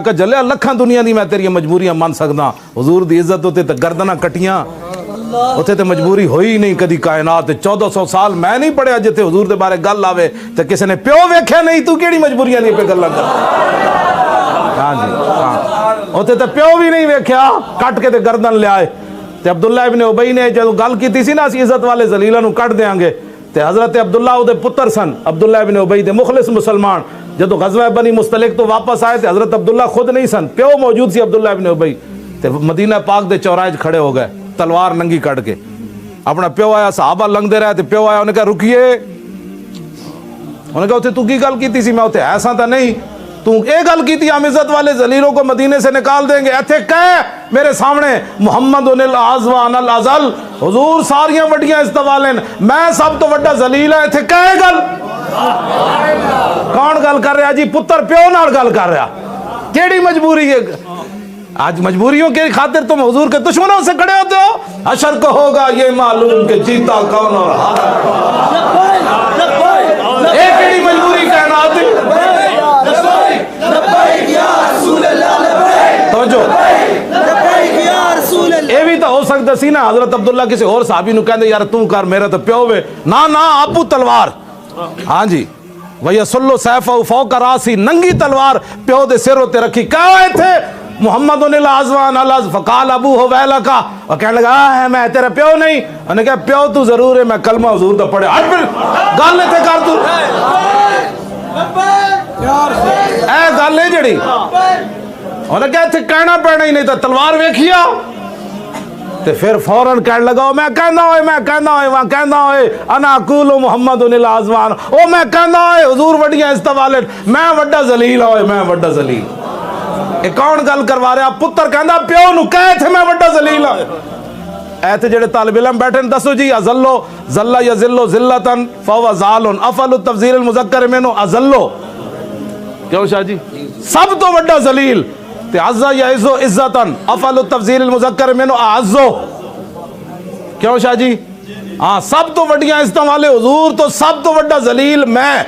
आका जलिया लखा दुनिया दी मैं तेरिया मजबूरियां मन सकदा, हुजूर दी इज्जत उत्ते ते गर्दना कटियां, उत्थे ते मजबूरी होई नहीं कदी कायनात। 1400 साल मैं नहीं पढ़िया जिथे हुजूर दे बारे गल आवे ते किसी ने प्यो वेख्या नहीं, तू केड़ी मजबूरियां दी पे गल्लां कर। हाँ जी हाँ, उत्थे ते प्यो भी नहीं वेख्या, कट के ते गर्दन लियाए। ते अब्दुल्ला इब्न उबई ने जो गल कीती सी ना असीं इज्जत वाले जलीलां नूं कट देंगे, ते हजरत अब्दुल्ला उहदे पुत्र सन, अब्दुल्ला इब्न उबई दे मुखलिस मुसलमान, जदों गज़वा बनी मुस्तलिक तो वापस आए ते हजरत अब्दुल्ला खुद नहीं सन, प्यो मौजूद सी अब्दुल्ला इब्न उबई, ते मदीना पाक दे चौराहे खड़े हो गए तलवार नंगी कट के। अपना प्यो आया, सहाबा लंघदे रहे, ते प्यो आया, उन्हें कहा रुकिए, उन्हें कहा उत्थे तू की गल कीती सी? मैं उत्थे ऐसा तो नहीं, तू ये गल कीती हम इज्जत वाले जलीलों को मदीने से निकाल देंगे। इत्थे कह मेरे सामने मुहम्मद अज़ल अज़ल, हुजूर सारियां वड्डियां इस्तवाले, मैं सब तो वड्डा जलील है, इत्थे कह गल। कौन गल कर रहा जी? पुत्र प्यो नाल गल कर रहा। केड़ी मजबूरी है? आज मजबूरियों के खातिर तुम हुजूर के दुश्मनों से खड़े होते हो। हशर को होगा ये मालूम कि जीता कौन और हारा कौन। एक केड़ी मजबूरी कहना आती ये भी तो हो सकता सी ना, हजरत अब्दुल्ला किसी और साहबी नूं कहंदे यार तू कर, मेरा तो प्यो वे, ना ना आपू तलवार। हाँ जी, वही सुल्लो सैफ फौका रासी, नंगी तलवार प्यो दे सिर उत्ते रखी। कहा थे मुहम्मद फकाल अबू हो वैला का, और कहने लगा है मैं तेरा प्यो नहीं। उन्हें कहा प्यो तू जरूर है, मैं कलमा हुजूर दा पढ़े। हट फिर गल इत्थे कर तू, ए गल है जड़ी। उन्हें कहा इत्थे कहना पैना ही नहीं, तो तलवार वेखिया ते फिर फौरन कहने लगा मैं कहना होए, मैं कहना होए, वहां कहना होए अना अकूलु मुहम्मद आज़वान, ओ मैं कहना होए हुजूर वड्डियां इस्तवाले, मैं वड्डा जलील होए, मैं वड्डा जलील। ये कौन गल करवा रहा? पुत्र कहंदा प्यो नूं कह थे मैं वड्डा जलील हां। ऐथे जेड़े तालिब इल्म बैठे ने दसो जी, अज़ल्लो ज़ल्ला यज़िल्लो ज़िल्लतन फहुव ज़ालुन अफ़लु तफ़ज़ील मुज़क्कर मिनो अज़ल्लो। क्यों शाह जी? सब तो वड्डा जलील ते अज़्ज़ा यइज़्ज़ु इज़्ज़तन अफ़लु तफ़ज़ील मुज़क्कर मिनो अअज़्ज़ो। क्यों शाह जी? हाँ, सब तो वड्डियां इज्जतां वाले हुजूर, तो सब तो वड्डा जलील मैं।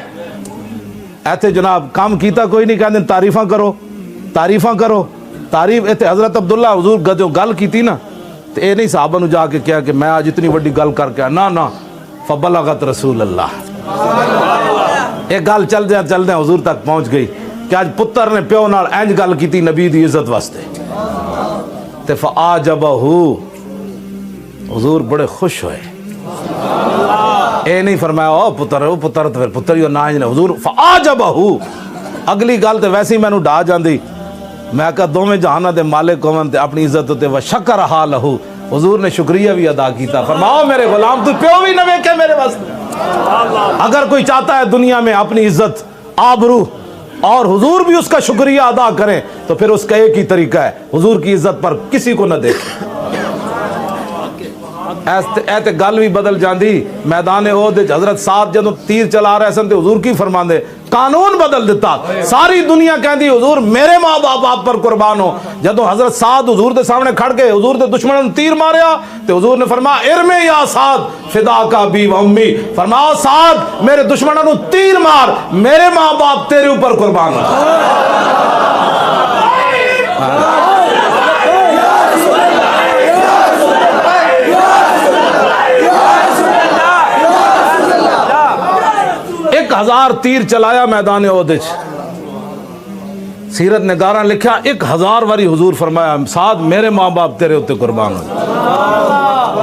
ऐथे जनाब काम कीता कोई नहीं, कहंदे तारीफां करो, तारीफां करो, तारीफ। इत्थे हजरत अब्दुल्ला हुजूर जो गल की ना, तो ये नहीं साहबा नूं जाके कहा कि मैं आज इतनी वड्डी गल करके आया, ना ना फबलगत रसूल अल्लाह। ये गल चलदे हुजूर तक पहुंच गई कि आज पुत्र ने प्यो नाल इंज गल की नबी दी इज्जत वास्ते, ते फ़आजबहू, हुजूर बड़े खुश होए। ये नहीं फरमाया ओ पुत्र तो फिर पुत्र ही ना ही, हुजूर फ़आजबहू। अगली गल तो वैसे ही मैनू डा जाती, मैं कहा दोवें जहाना दे मालिक होवन ते अपनी इज्जत ते व शकर हा लहू, हुजूर ने शुक्रिया भी अदा किया। फरमाओ मेरे गुलाम तू प्यो भी न वेखे मेरे वास्ते। अगर कोई चाहता है दुनिया में अपनी इज्जत आबरू और हुजूर भी उसका शुक्रिया अदा करें, तो फिर उसका एक ही तरीका है, हुजूर की इज्जत पर किसी को न देखे। ऐसे गल भी बदल जाती। मैदान ओहद हजरत साद जदों तीर चला रहे सन, हुजूर की फरमांदे कानून बदल दिता। सारी दुनिया कहती हुजूर मेरे माँ बाप आप पर कुर्बान हो। जदों हजरत साद हुजूर के सामने खड़ के हुजूर के दुश्मनों ने तीर मारिया, तो हुजूर ने फरमाया इरमे या साद फिदा का बी व अम्मी, फरमाओ साद मेरे दुश्मनों ने तीर मार, मेरे माँ बाप तेरे ऊपर कुर्बान हो। हजार तीर चलाया मैदान ओहद। सीरत ने गारा लिखा 1000 वारी हुजूर फरमाया साद मेरे माँ बाप तेरे उत्ते कुर्बान हो।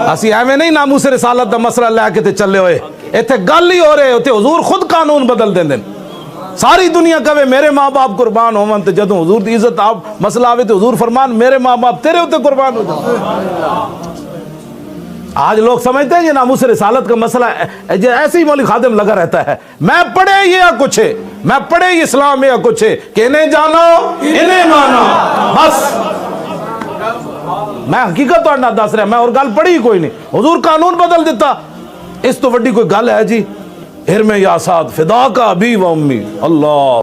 असी एवें नहीं नामूस रिसालत दा मसला लैके ते चले हुए, इत्थे गल ही हो रहे होते, हुजूर खुद कानून बदल देंदे। सारी दुनिया कहे मेरे माँ बाप कुर्बान होवन, ते जदों हुजूर दी इज्जत आप मसला आवे तो हुजूर फरमान मेरे माँ बाप तेरे उत्ते कुर्बान हो जाए। आज लोग समझते हैं ये नामूस रिसालत का मसला ऐसे ही मौलवी खादिम लगा रहता है, मैं पढ़े ये या कुछ है, मैं पढ़े इस्लाम या कुछ है, कि इन्हें जानो इन्हें मानो बस। मैं हकीकत तो ना दस रहा, मैं और गल पढ़ी कोई नहीं। हुजूर कानून बदल देता, इस तो वड्डी कोई गल है जी? हिरमे या साद फिदा का अबी व उम्मी। अल्लाह।